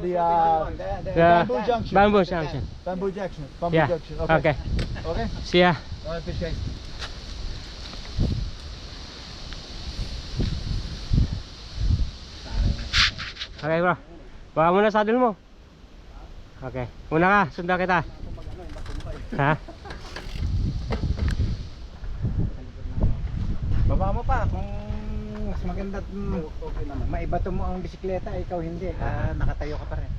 Bamboo Junction. Bamboo Junction. Bamboo Junction. Bamboo Yeah. Junction. Okay. Okay. See ya. I appreciate. Okay bro. Baka muna saddle mo. Okay. Una ka. Sundan kita. Ha? Baba mo pa kung mas maganda okay naman. Maibato mo ang bisikleta, ikaw hindi. Nakatayo ka pa rin.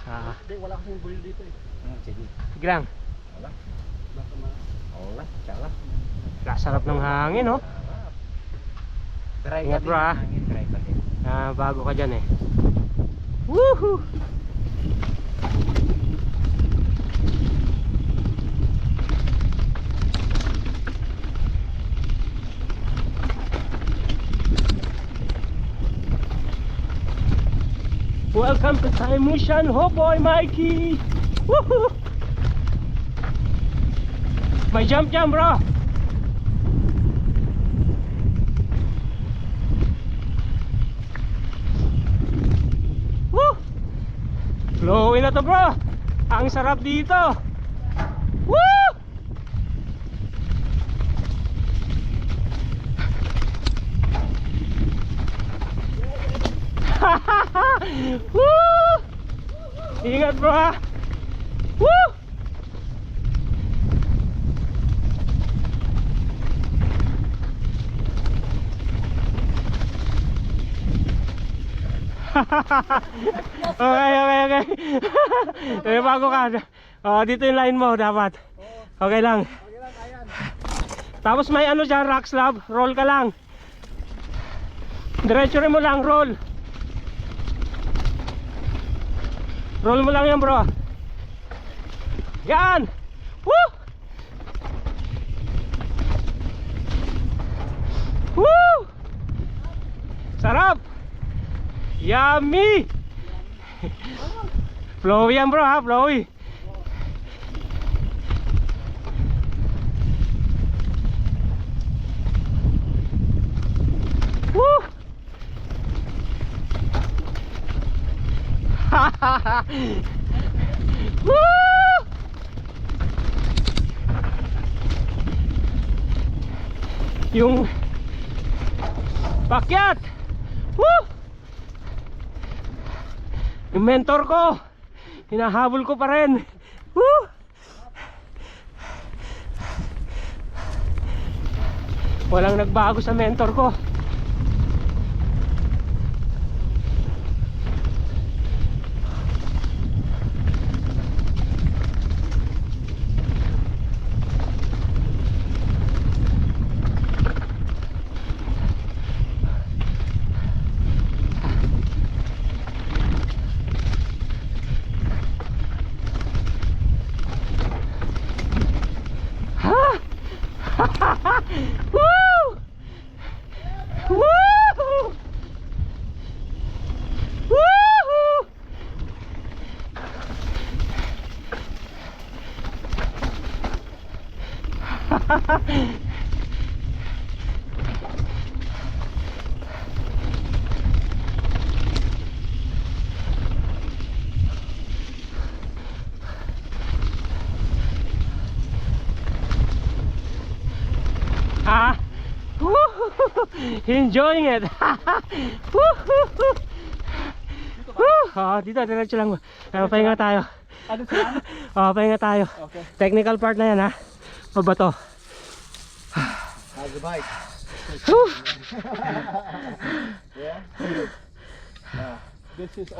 Hindi, wala kasing bull dito eh. Sige. Sige lang. Wala, tsaka. Sarap ng hangin oh. Dry Ingat, ka bro, ah. din. Dry ka din. Bago ka dyan eh. Woohoo! Welcome to Time Mission, ho boy Mikey! Woohoo! May jump bro! Woo! Flowy na to bro! Ang sarap dito! Woo! Woo! Ingat bro ha! Woo! Okay. Bago ka. Dito yung line mo dapat. Okay lang. Tapos may ano dyan, rock slab. Roll ka lang. Diretso rin mo lang, roll. Roll mo lang yan bro. Yan. Woo! Woo! Sarap. Yummy! Flowy yan bro ha, flowy. Woo! Woo! Yung pakyat. Woo! Yung mentor ko, hinahabol ko pa rin. Woo! Walang nagbago sa mentor ko. Woo! Woo! Woo! Enjoying it. Dito diretso lang. Pahinga tayo. Pahinga tayo. Okay. Technical part na yan ha. Mabato. How's the bike? Yeah. This is